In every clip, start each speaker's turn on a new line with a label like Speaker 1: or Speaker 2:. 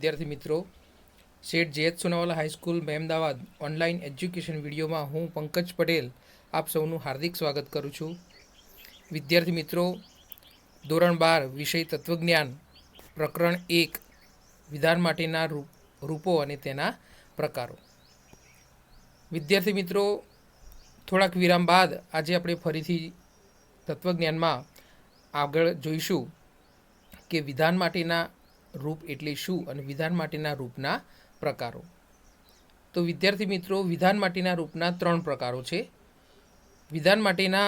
Speaker 1: विद्यार्थी मित्रों, Seth J H Sonawala high school Mahemdavad online education video में हूँ पंकज पटेल आप सबनु हार्दिक स्वागत करूँ छूँ। विद्यार्थी मित्रों, धोरण 12 विषय तत्वज्ञान प्रकरण 1 विधान माटेना रूपो अने तेना प्रकारो। विद्यार्थी मित्रों, थोड़ाक विराम बाद आज आपणे फरीथी तत्वज्ञान में आगळ जोईशुं के विधान माटेना रूप एटले शुं अने विधान माटेना रूपना प्रकारो। तो विद्यार्थी मित्रों, विधान माटेना रूपना 3 प्रकारो छे। विधान माटेना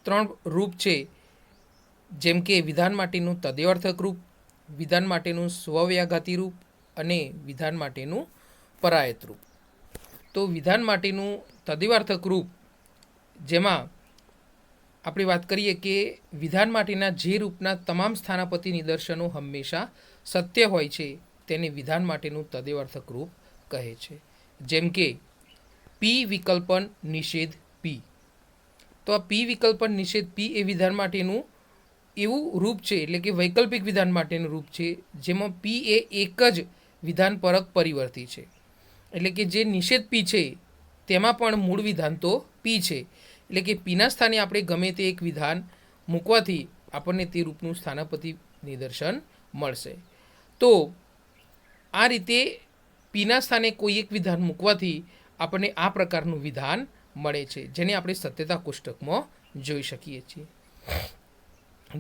Speaker 1: 3 रूप छे, जेम के विधान माटेनुं तदेवार्थक रूप, विधान माटेनुं स्वव्याघाती रूप अने विधान माटेनुं परायत रूप। तो विधान माटेनुं तदेवार्थक रूप जेमां આપણે વાત કરીએ કે વિધાન માટેના જે રૂપના તમામ સ્થાનાપતિ નિદર્શનો હંમેશા સત્ય હોય છે તેને વિધાન માટેનું તદેવાર્થક રૂપ કહે છે। જેમ કે પી વિકલ્પન નિષેધ પી, તો આ પી વિકલ્પન નિષેધ પી એ વિધાન માટેનું એવું રૂપ છે, એટલે કે વૈકલ્પિક વિધાન માટેનું રૂપ છે જેમાં પી એ એક જ વિધાન પરક પરિવર્તી છે। એટલે કે જે નિષેધ પી છે તેમાં પણ મૂળ વિધાન તો પી છે, એટલે કે પીના સ્થાને આપણે ગમે તે એક વિધાન મૂકવાથી આપણને તે રૂપનું સ્થાનાપતિ નિદર્શન મળશે। તો આ રીતે પીના સ્થાને કોઈ એક વિધાન મૂકવાથી આપણને આ પ્રકારનું વિધાન મળે છે, જેને આપણે સત્યતા કોષ્ટકમાં જોઈ શકીએ છીએ।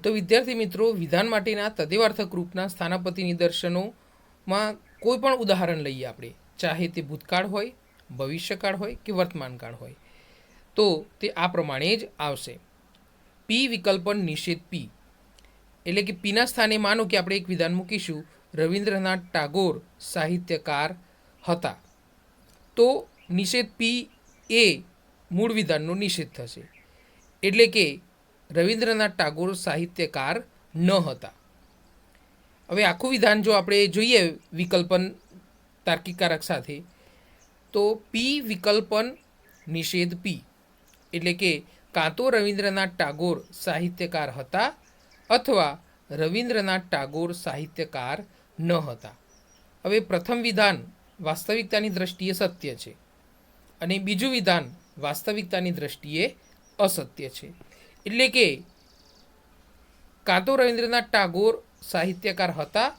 Speaker 1: તો વિદ્યાર્થી મિત્રો, વિધાન માટેના તદેવાર્થક રૂપના સ્થાનાપતિ નિદર્શનોમાં કોઈ પણ ઉદાહરણ લઈએ આપણે, ચાહે તે ભૂતકાળ હોય, ભવિષ્યકાળ હોય કે વર્તમાનકાળ હોય, तो ते आ प्रमाणे ज आवशे। पी विकल्पन निषेध पी एटले कि पीना स्थाने मानो कि आपणे एक विधान मूकीशुं रवींद्रनाथ टागोर साहित्यकार हता, तो निषेध पी ए मूळ विधाननो निषेध थशे, एटले कि रवींद्रनाथ टागोर साहित्यकार न हता। हवे आखुं विधान जो आपणे जोईए विकल्पन तार्किक कारक साथे, तो पी विकल्पन निषेध पी એટલે કે કાં તો રવિન્દ્રનાથ ટાગોર સાહિત્યકાર હતા અથવા રવિન્દ્રનાથ ટાગોર સાહિત્યકાર ન હતા। હવે પ્રથમ વિધાન વાસ્તવિકતાની દ્રષ્ટિએ સત્ય છે અને બીજું વિધાન વાસ્તવિકતાની દ્રષ્ટિએ અસત્ય છે। એટલે કે કાં તો રવિન્દ્રનાથ ટાગોર સાહિત્યકાર હતા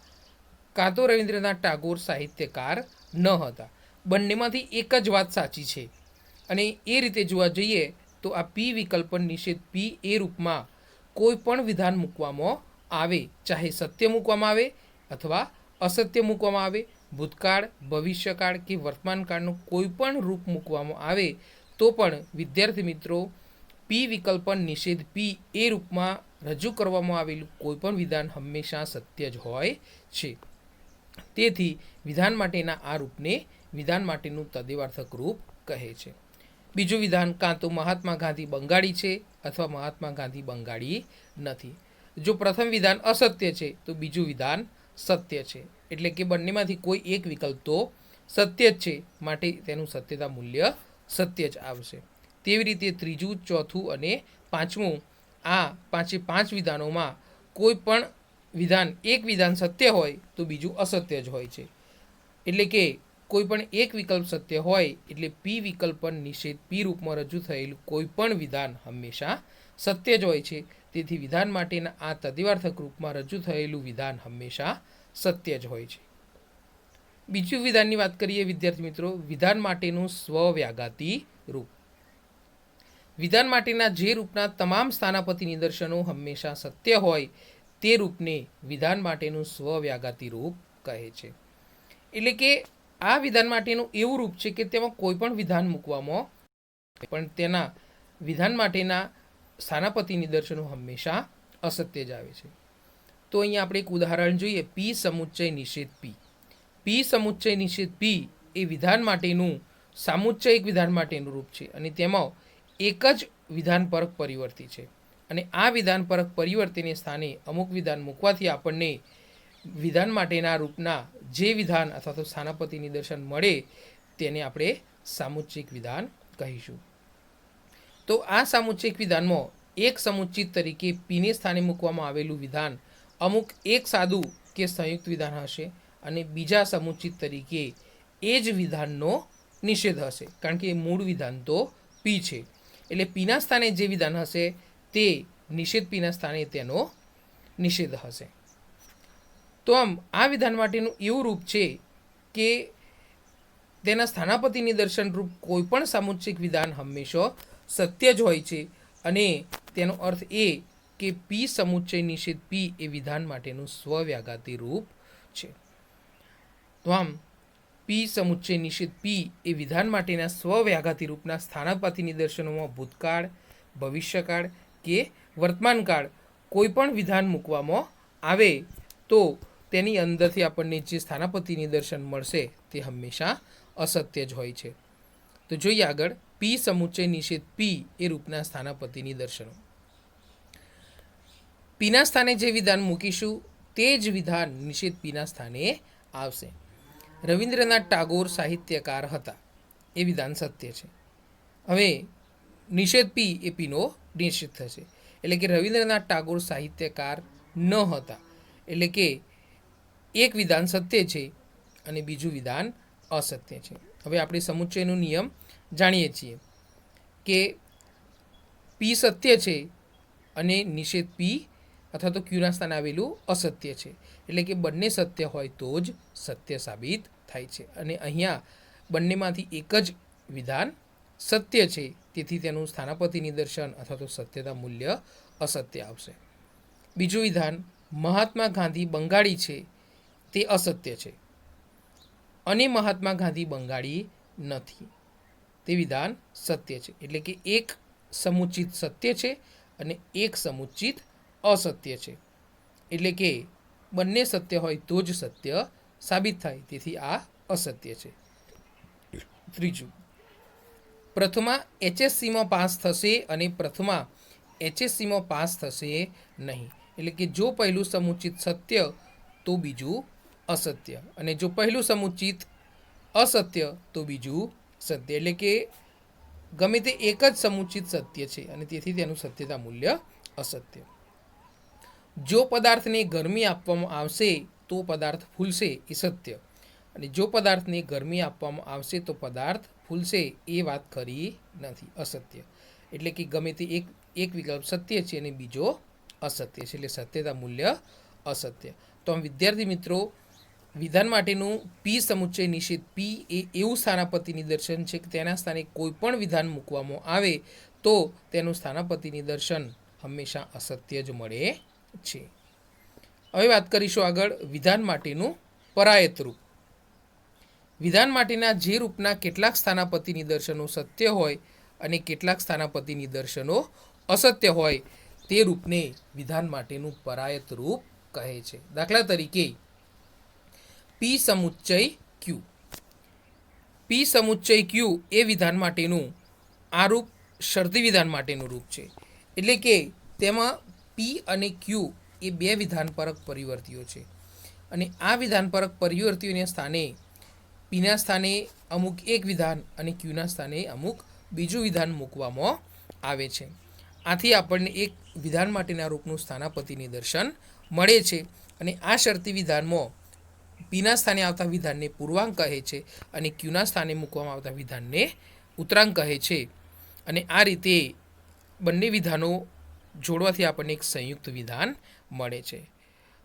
Speaker 1: કાં તો રવિન્દ્રનાથ ટાગોર સાહિત્યકાર ન હતા, બંનેમાંથી એક જ વાત સાચી છે। અને એ રીતે જોવા જઈએ તો આ પી વિકલ્પન નિષેધ પી એ રૂપમાં કોઈ પણ વિધાન મૂકવામાં આવે, ચાહે સત્ય મૂકવામાં આવે અથવા અસત્ય મૂકવામાં આવે, ભૂતકાળ, ભવિષ્યકાળ કે વર્તમાનકાળનું કોઈ પણ રૂપ મૂકવામાં આવે તો પણ વિદ્યાર્થી મિત્રો, પી વિકલ્પન નિષેધ પી એ રૂપમાં રજૂ કરવામાં આવેલું કોઈ પણ વિધાન હંમેશા સત્ય જ હોય છે। તેથી વિધાન માટેના આ રૂપને વિધાન માટેનું તદેવાર્થક રૂપ કહે છે। બીજું વિધાન કાં તો મહાત્મા ગાંધી બંગાળી છે અથવા મહાત્મા ગાંધી બંગાળી નથી। જો પ્રથમ વિધાન અસત્ય છે તો બીજું વિધાન સત્ય છે, એટલે કે બંનેમાંથી કોઈ એક વિકલ્પ તો સત્ય જ છે, માટે તેનું સત્યતા મૂલ્ય સત્ય જ આવશે। તેવી રીતે ત્રીજું, ચોથું અને પાંચમું, આ પાંચે પાંચ વિધાનોમાં કોઈ પણ વિધાન એક વિધાન સત્ય હોય તો બીજું અસત્ય જ હોય છે। એટલે કે कोईपण एक विकल्प सत्य होय एटले पी विकल्पन निषेध पी रूप में रजू थयेलुं कोईपण विधान हमेशा सत्य ज होय छे। तेथी विधान माटेना आ तदेवार्थक रूप में रजू थयेलुं विधान हमेशा सत्य ज होय छे। बीजुं विधाननी वात करीए विद्यार्थी मित्रों, विधान माटेनुं स्वव्याघाती रूप। विधान माटेना जे रूपना तमाम स्थानापति निदर्शनो हमेशा सत्य होय ते रूपने विधान माटेनुं स्वव्याघाती रूप कहे छे। एटले के आ विधान माटेनुं एवुं रूप छे के तेमां कोईपण विधान मूकवामां पण तेना विधान माटेना स्थानापति निदर्शनो हमेशा असत्य ज आवे छे। तो अहींया आपणे एक उदाहरण जोईए, पी समुच्चय निषेध पी। पी समुच्चय निषेध पी ए विधान माटेनुं सामुच्चयिक विधान माटेनुं रूप छे अने तेमां एक ज विधान परक परिवर्ती छे अने आ विधान परक परिवर्तीने स्थाने अमुक विधान मूकवाथी आपणने विधान माटेना रूपना जे विधान अथवा तो स्थानापति निदर्शन मळे तेने आपणे सामुच्चिक विधान कहीशुं। तो आ सामुच्चिक विधानमां एक समुच्चित तरीके पीने स्थाने मूकवामां आवेलुं विधान अमुक एक सादुं के संयुक्त विधान हशे અને બીજા સમુચિત તરીકે એ જ વિધાનનો નિષેધ હશે, કારણ કે મૂળ વિધાન તો પી છે. એટલે પીના સ્થાને જે વિધાન હશે તે નિષેધ પીના સ્થાને તેનો નિષેધ હશે. તો આમ આ વિધાન માટેનું એવું રૂપ છે કે તેના સ્થાનાપતિ નિદર્શન રૂપ કોઈપણ સામુચ્ચિક વિધાન હંમેશા સત્ય જ હોય છે, અને તેનો અર્થ એ કે પી સમુચ્ચય નિષેધ પી એ વિધાન માટેનું સ્વવ્યાઘાતી રૂપ છે. તો આમ પી સમુચ્ચય નિષેધ પી એ વિધાન માટેના સ્વવ્યાઘાતી રૂપના સ્થાનાપતિ નિદર્શનોમાં ભૂતકાળ, ભવિષ્યકાળ કે વર્તમાનકાળ કોઈ પણ વિધાન મૂકવામાં આવે તો તેની અંદરથી આપણને જે સ્થાનાપતિ નિદર્શન મળશે તે હંમેશા અસત્ય જ હોય છે. તો જોઈએ આગળ પી સમુચ્ચય નિષેધ પી એ રૂપના સ્થાનાપતિ નિદર્શનો. પીના સ્થાને જે વિધાન મૂકીશું તે જ વિધાન નિષેધ પીના સ્થાને આવશે. રવિન્દ્રનાથ ટાગોર સાહિત્યકાર હતા એ વિધાન સત્ય છે. હવે નિષેધ પી એ પીનો નિષેધ થશે, એટલે કે રવિન્દ્રનાથ ટાગોર સાહિત્યકાર ન હતા, એટલે કે એક વિધાન સત્ય છે અને બીજું વિધાન અસત્ય છે. હવે આપણે સમુચ્ચયનો નિયમ જાણીએ છીએ કે પી સત્ય છે અને નિષેધ પી અથવા તો ક્યુના સ્થાને આવેલું અસત્ય છે, એટલે કે બંને સત્ય હોય તો જ સત્ય સાબિત થાય છે. અને અહીંયા બંનેમાંથી એક જ વિધાન સત્ય છે, તેથી તેનું સ્થાનાપતિ નિદર્શન અથવા તો સત્યતા મૂલ્ય અસત્ય આવશે. બીજું વિધાન મહાત્મા ગાંધી બંગાળી છે તે અસત્ય છે અને મહાત્મા ગાંધી બંગાળી નથી, તે વિધાન સત્ય છે, એટલે કે એક સમુચિત સત્ય છે અને એક સમુચિત અસત્ય છે, એટલે કે બંને સત્ય હોય તો જ સત્ય સાબિત થાય, તેથી આ અસત્ય છે. ત્રીજું, પ્રથમા HSCમાં પાસ થશે અને પ્રથમા HSCમાં પાસ થશે નહીં, એટલે કે જો પહેલું સમુચિત સત્ય તો બીજું અસત્ય, અને જો પહેલું સમુચિત અસત્ય તો બીજું સત્ય, એટલે કે ગમે તે એક જ સમુચિત સત્ય છે અને તેથી તેનું સત્યતા મૂલ્ય અસત્ય. જો પદાર્થને ગરમી આપવામાં આવશે તો પદાર્થ ફૂલશે એ સત્ય, અને જો પદાર્થને ગરમી આપવામાં આવશે તો પદાર્થ ફૂલશે એ વાત ખરી નથી, અસત્ય. એટલે કે ગમે તે એક વિકલ્પ સત્ય છે અને બીજો અસત્ય છે, એટલે સત્યતા મૂલ્ય અસત્ય. તો આમ વિદ્યાર્થી મિત્રો, વિધાન માટેનું પી સમુચ્ચય નિષેધ પી એ એવું સ્થાનાપતિ નિદર્શન છે કે તેના સ્થાને કોઈ પણ વિધાન મૂકવામાં આવે તો તેનું સ્થાનાપતિ નિદર્શન હંમેશા અસત્ય જ મળે છે. હવે વાત કરીશું આગળ વિધાન માટેનું પરાયત રૂપ. વિધાન માટેના જે રૂપના કેટલાક સ્થાનાપતિ નિદર્શનો સત્ય હોય અને કેટલાક સ્થાનાપતિ નિદર્શનો અસત્ય હોય તે રૂપને વિધાન માટેનું પરાયત રૂપ કહે છે. દાખલા તરીકે પી સમુચ્ચય ક્યુ. પી સમુચ્ચય ક્યુ એ વિધાન માટેનું આ રૂપ શરતી વિધાન માટેનું રૂપ છે, એટલે કે તેમાં પી અને ક્યુ એ બે વિધાનપરક પરિવર્તીઓ છે, અને આ વિધાનપરક પરિવર્તીઓના સ્થાને પીના સ્થાને અમુક એક વિધાન અને ક્યુના સ્થાને અમુક બીજું વિધાન મૂકવામાં આવે છે. આથી આપણને એક વિધાન માટેના રૂપનું સ્થાનાપતિ નિદર્શન મળે છે, અને આ શરતી વિધાનમાં પીના સ્થાને આવતા વિધાનને પૂર્વાંક કહે છે અને ક્યુના સ્થાને મૂકવામાં આવતા વિધાનને ઉત્તરાંક કહે છે, અને આ રીતે બંને વિધાનો જોડવાથી આપણને એક સંયુક્ત વિધાન મળે છે.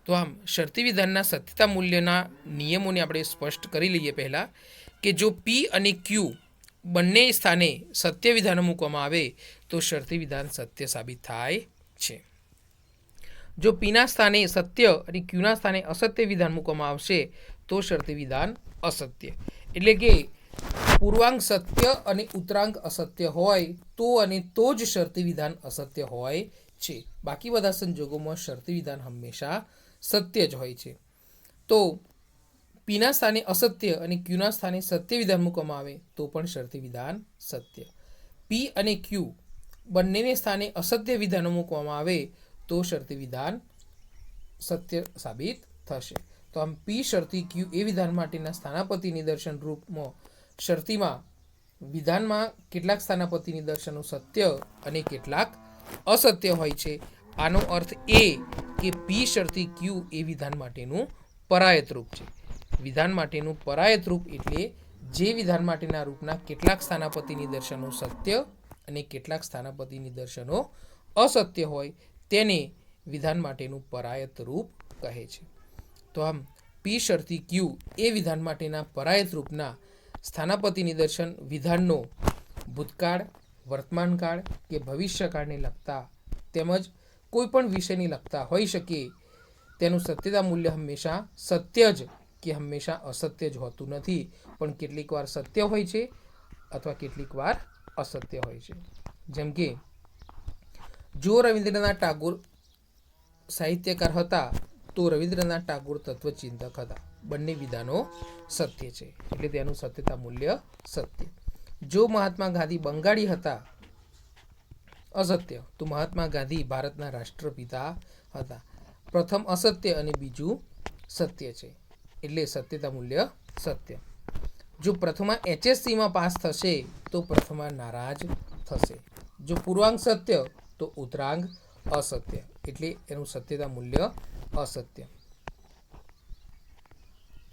Speaker 1: તો આમ શરતી વિધાનના સત્યતા મૂલ્યના નિયમોને આપણે સ્પષ્ટ કરી લઈએ. પહેલાં કે જો પી અને ક્યુ બંને સ્થાને સત્ય વિધાનો મૂકવામાં આવે તો શરતી વિધાન સત્ય સાબિત થાય છે. જો પીના સ્થાને સત્ય અને ક્યુના સ્થાને અસત્ય વિધાન મૂકવામાં આવશે તો શરતી વિધાન અસત્ય, એટલે કે પૂર્વાંક સત્ય અને ઉત્તરાંક અસત્ય હોય તો અને તો જ શરતી વિધાન અસત્ય હોય છે. બાકી બધા સંજોગોમાં શરતી વિધાન હંમેશા સત્ય જ હોય છે. તો પીના સ્થાને અસત્ય અને ક્યુના સ્થાને સત્ય વિધાન મૂકવામાં આવે તો પણ શરતી વિધાન સત્ય. પી અને ક્યુ બંનેને સ્થાને અસત્ય વિધાનો મૂકવામાં આવે તો શરતી વિધાન સત્ય સાબિત થશે. તો આમ પી શરતી ક્યુ એ વિધાન માટેના સ્થાનાપતિ નિદર્શન રૂપમાં શરતીમાં વિધાનમાં કેટલાક સ્થાનાપતિ નિદર્શનો સત્ય અને કેટલાક અસત્ય હોય છે. આનો અર્થ એ કે પી શરતી ક્યુ એ વિધાન માટેનું પરાયત રૂપ છે. વિધાન માટેનું પરાયત રૂપ એટલે જે વિધાન માટેના રૂપના કેટલાક સ્થાનાપતિ નિદર્શનો સત્ય અને કેટલાક સ્થાનાપતિ નિદર્શનો અસત્ય હોય તેને વિધાન માટેનું પરાયત રૂપ કહે છે. તો આમ પી શરતી ક્યુ એ વિધાન માટેના પરાયત રૂપના સ્થાનાપતિ નિદર્શન વિધાનનો ભૂતકાળ, વર્તમાનકાળ કે ભવિષ્યકાળને લગતા તેમજ કોઈપણ વિષયને લગતા હોઈ શકે. તેનું સત્યતા મૂલ્ય હંમેશા સત્ય જ કે હંમેશા અસત્ય જ હોતું નથી, પણ કેટલીક વાર સત્ય હોય છે અથવા કેટલીક વાર અસત્ય હોય છે. જેમ કે જો રવિન્દ્રનાથ ટાગોર સાહિત્યકાર હતા તો રવિન્દ્રનાથ ટાગોર તત્વચિંતક હતા. બંને વિધાનો સત્ય છે એટલે તેનું સત્યતા મૂલ્ય સત્ય. જો મહાત્મા ગાંધી બંગાળી હતા અસત્ય, તો મહાત્મા ગાંધી ભારતના રાષ્ટ્રપિતા હતા. પ્રથમ અસત્ય અને બીજું સત્ય છે એટલે સત્યતા મૂલ્ય સત્ય. જો પ્રથમા HSCમાં પાસ થશે તો પ્રથમા નારાજ થશે. જો પૂર્વાંગ સત્ય તો ઉત્તરાંગ અસત્ય એટલે એનું સત્યતા મૂલ્ય અસત્ય.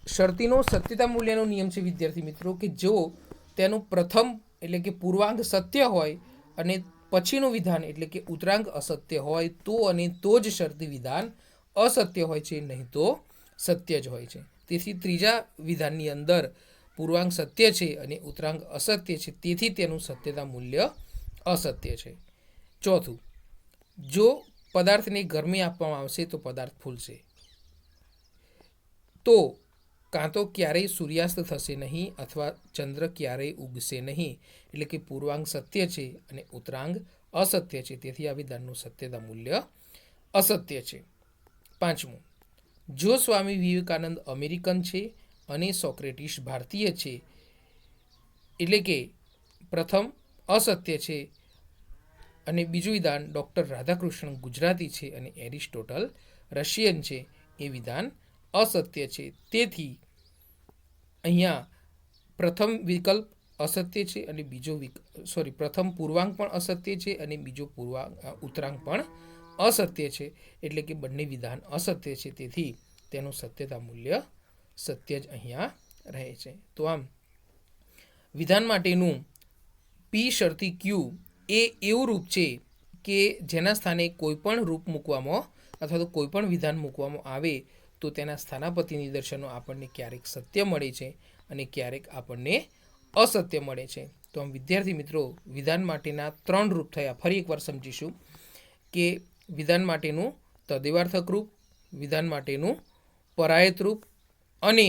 Speaker 1: શરતીનો સત્યતા મૂલ્યનો નિયમ છે વિદ્યાર્થી મિત્રો કે જો તેનું પ્રથમ એટલે કે પૂર્વાંગ સત્ય હોય અને પછીનું વિધાન એટલે કે ઉત્તરાંગ અસત્ય હોય તો અને તો જ શરતી વિધાન અસત્ય હોય છે, નહીં તો સત્ય જ હોય છે. તેથી ત્રીજા વિધાનની અંદર પૂર્વાંગ સત્ય છે અને ઉત્તરાંગ અસત્ય છે, તેથી તેનું સત્યતા મૂલ્ય અસત્ય છે. ચોથું, જો પદાર્થને ગરમી આપવામાં આવશે તો પદાર્થ ફૂલશે. તો કાં તો ક્યારેય સૂર્યાસ્ત થશે નહીં અથવા ચંદ્ર ક્યારેય ઉગશે નહીં, એટલે કે પૂર્વાંગ સત્ય છે અને ઉત્તરાંગ અસત્ય છે, તેથી આ વિધાનનું સત્યતા મૂલ્ય અસત્ય છે. પાંચમું, જો સ્વામી વિવેકાનંદ અમેરિકન છે અને સોક્રેટિસ ભારતીય છે, એટલે કે પ્રથમ અસત્ય છે અને બીજું વિધાન ડૉક્ટર રાધાકૃષ્ણન ગુજરાતી છે અને એરિસ્ટોટલ રશિયન છે, એ વિધાન અસત્ય છે. તેથી અહીંયા પ્રથમ વિકલ્પ અસત્ય છે અને પ્રથમ પૂર્વાંક પણ અસત્ય છે અને બીજો ઉત્તરાંક પણ અસત્ય છે, એટલે કે બંને વિધાન અસત્ય છે, તેથી તેનું સત્યતા મૂલ્ય સત્ય જ અહીંયા રહે છે. તો આમ વિધાન માટેનું પી શરતી ક્યુ એ એવું રૂપ છે કે જેના સ્થાને કોઈપણ રૂપ મૂકવામાં અથવા તો કોઈપણ વિધાન મૂકવામાં આવે તો તેના સ્થાનાપતિ નિદર્શનો આપણને ક્યારેક સત્ય મળે છે અને ક્યારેક આપણને અસત્ય મળે છે. તો આમ વિદ્યાર્થી મિત્રો, વિધાન માટેના 3 રૂપ થયા. ફરી એકવાર સમજીશું કે વિધાન માટેનું તદ્વિવાર્થક રૂપ, વિધાન માટેનું પરાયત રૂપ અને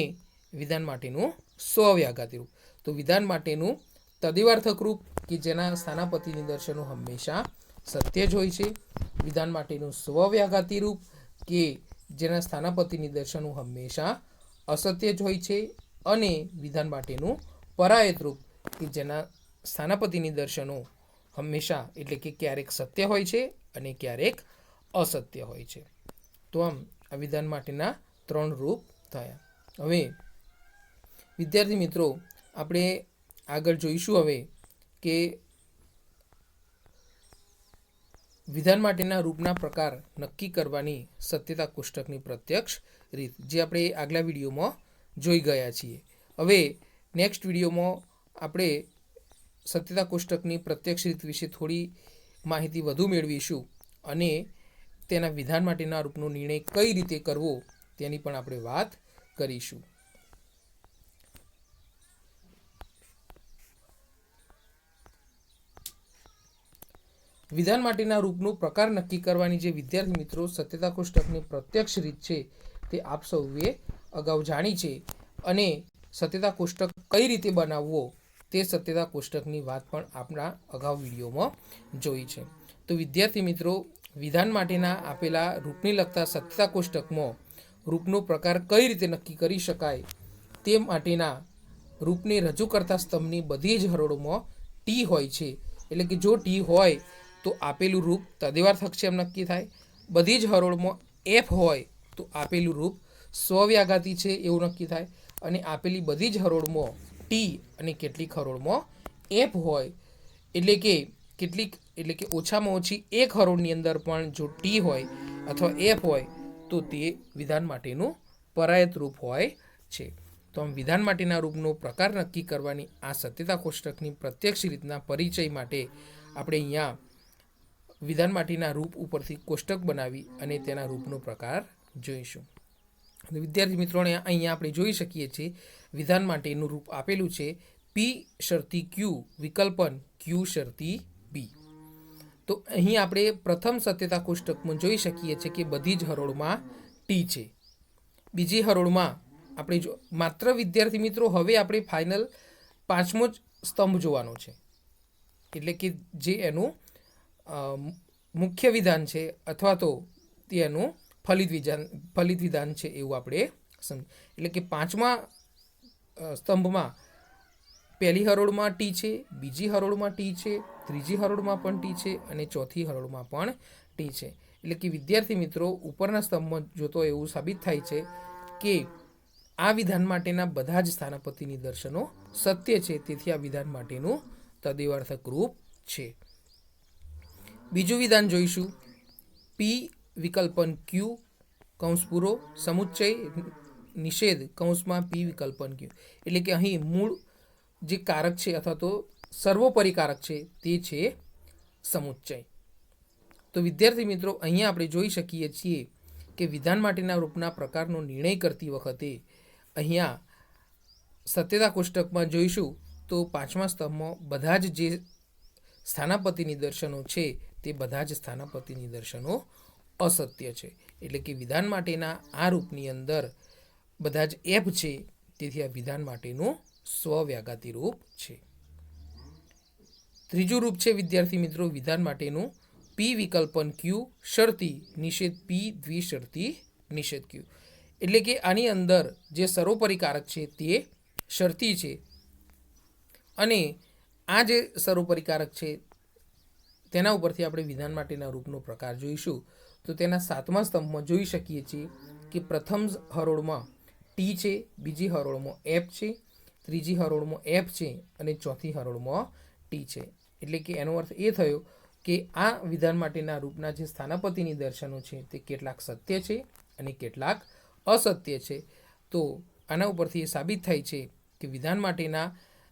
Speaker 1: વિધાન માટેનું સ્વવ્યાઘાતી રૂપ. તો વિધાન માટેનું તદ્વિવાર્થક રૂપ કે જેના સ્થાનાપતિ નિદર્શનો હંમેશા સત્ય જ હોય છે, વિધાન માટેનું સ્વવ્યાઘાતી રૂપ કે જેના સ્થાનાપતિ નિદર્શનો હંમેશા અસત્ય જ હોય છે, અને વિધાન માટેનું પરાયત રૂપ કે જેના સ્થાનાપતિ નિદર્શનો હંમેશા એટલે કે ક્યારેક સત્ય હોય છે અને ક્યારેક અસત્ય હોય છે. તો આમ આ વિધાન માટેના 3 રૂપ થયા. હવે વિદ્યાર્થી મિત્રો, આપણે આગળ જોઈશું હવે કે વિધાન માટેના રૂપના પ્રકાર નક્કી કરવાની સત્યતા કોષ્ટકની પ્રત્યક્ષ રીત, જે આપણે આગલા વિડીયોમાં જોઈ ગયા છીએ. હવે નેક્સ્ટ વિડીયોમાં આપણે સત્યતા કોષ્ટકની પ્રત્યક્ષ રીત વિશે થોડી માહિતી વધુ મેળવીશું અને તેના વિધાન માટેના રૂપનો નિર્ણય કઈ રીતે કરવો તેની પણ આપણે વાત કરીશું. વિધાન માટેના રૂપનો પ્રકાર નક્કી કરવાની જે વિદ્યાર્થી મિત્રો સત્યતા કોષ્ટકની પ્રત્યક્ષ રીત છે તે આપ સૌએ અગાઉ જાણી છે, અને સત્યતા કોષ્ટક કઈ રીતે બનાવવો તે સત્યતા કોષ્ટકની વાત પણ આપણા અગાઉ વિડીયોમાં જોઈ છે. તો વિદ્યાર્થી મિત્રો, વિધાન માટેના આપેલા રૂપને લગતા સત્યતા કોષ્ટકમાં રૂપનો પ્રકાર કઈ રીતે નક્કી કરી શકાય તે માટેના રૂપને રજૂ કરતા સ્તંભની બધી જ હરોળોમાં ટી હોય છે. એટલે કે જો ટી હોય તો આપેલું રૂપ તદ્વિવાર્થક છે એમ નક્કી થાય. બધી જ હરોળમાં એફ હોય તો આપેલું રૂપ સ્વવ્યાઘાતી છે એવું નક્કી થાય. અને આપેલી બધી જ હરોળમાં ટી અને કેટલીક હરોળમાં એફ હોય, એટલે કે ઓછામાં ઓછી એક હરોળની અંદર પણ જો ટી હોય અથવા એફ હોય તો તે વિધાન માટેનું પરાયત રૂપ હોય છે. તો આમ વિધાન માટેના રૂપનો પ્રકાર નક્કી કરવાની આ સત્યતા કોષ્ટકની પ્રત્યક્ષ રીતના પરિચય માટે આપણે અહીંયા વિધાન માટેના રૂપ ઉપરથી કોષ્ટક બનાવી અને તેના રૂપનો પ્રકાર જોઈશું. વિદ્યાર્થી મિત્રોને અહીંયા આપણે જોઈ શકીએ છીએ વિધાન માટેનું રૂપ આપેલું છે પી શરતી ક્યુ વિકલ્પન ક્યુ શરતી બી. તો અહીં આપણે પ્રથમ સત્યતા કોષ્ટકમાં જોઈ શકીએ છીએ કે બધી જ હરોળમાં ટી છે. બીજી હરોળમાં આપણે માત્ર વિદ્યાર્થી મિત્રો હવે આપણે ફાઇનલ પાંચમો જ સ્તંભ જોવાનો છે, એટલે કે જે એનું મુખ્ય વિધાન છે અથવા તો તેનું ફલિત વિધાન છે એવું આપણે એટલે કે પાંચમા સ્તંભમાં પહેલી હરોળમાં ટી છે, બીજી હરોળમાં ટી છે, ત્રીજી હરોળમાં પણ ટી છે અને ચોથી હરોળમાં પણ ટી છે. એટલે કે વિદ્યાર્થી મિત્રો ઉપરના સ્તંભમાં જોતો એવું સાબિત થાય છે કે આ વિધાન માટેના બધા જ સ્થાનાપતિ નિદર્શનો સત્ય છે, તેથી આ વિધાન માટેનું તદેવાર્થક રૂપ છે. બીજું વિધાન જોઈશું પી વિકલ્પન ક્યુ કૌંસ પૂરો સમુચ્ચય નિષેધ કૌંસમાં પી વિકલ્પન ક્યુ. એટલે કે અહીં મૂળ જે કારક છે અથવા તો સર્વોપરી કારક છે તે છે સમુચ્ચય. તો વિદ્યાર્થી મિત્રો અહીંયા આપણે જોઈ શકીએ છીએ કે વિધાન માટેના રૂપના પ્રકારનો નિર્ણય કરતી વખતે અહીંયા સત્યતા કોષ્ટકમાં જોઈશું તો પાંચમા સ્તંભમાં બધા જ જે સ્થાનાપતિ નિદર્શનો છે તે બધા જ સ્થાનાપતિ નિદર્શનો અસત્ય છે. એટલે કે વિધાન માટેના આ રૂપની અંદર બધા જ એફ છે, તેથી આ વિધાન માટેનું સ્વવ્યાઘાતી રૂપ છે. ત્રીજું રૂપ છે વિદ્યાર્થી મિત્રો વિધાન માટેનું પી વિકલ્પન ક્યુ શરતી નિષેધ પી દ્વિશરતી નિષેધ ક્યુ. એટલે કે આની અંદર જે સર્વોપરી કારક છે તે શરતી છે અને આ જે સર્વોપરી કારક છે તેના ઉપરથી આપણે વિધાન માટેના રૂપનો પ્રકાર જોઈશું. તો તેના સાતમા સ્તંભમાં જોઈ શકીએ છીએ કે પ્રથમ હરોળમાં ટી છે, બીજી હરોળમાં એફ છે, ત્રીજી હરોળમાં એફ છે અને ચોથી હરોળમાં ટી છે. એટલે કે એનો અર્થ એ થયો કે આ વિધાન માટેના રૂપના જે સ્થાનાપતિ નિદર્શનો છે તે કેટલાક સત્ય છે અને કેટલાક અસત્ય છે. તો આના ઉપરથી એ સાબિત થાય છે કે વિધાન માટેના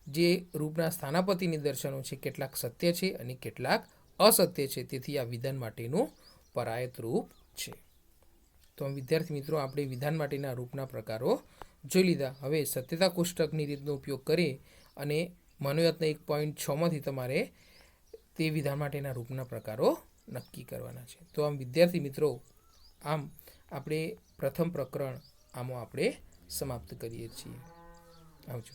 Speaker 1: જે રૂપના સ્થાનાપતિ નિદર્શનો છે કેટલાક સત્ય છે અને કેટલાક અસત્ય છે, તેથી આ વિધાન માટેનું પરાયત રૂપ છે. તો વિદ્યાર્થી મિત્રો આપણે વિધાન માટેના રૂપના પ્રકારો જોઈ લીધા. હવે સત્યતા કોષ્ટકની રીતનો ઉપયોગ કરી અને મનોયત્ન 1.6માંથી તમારે તે વિધાન માટેના રૂપના પ્રકારો નક્કી કરવાના છે. તો આમ વિદ્યાર્થી મિત્રો આમ આપણે પ્રથમ પ્રકરણ આમાં આપણે સમાપ્ત કરીએ છીએ. આવજો.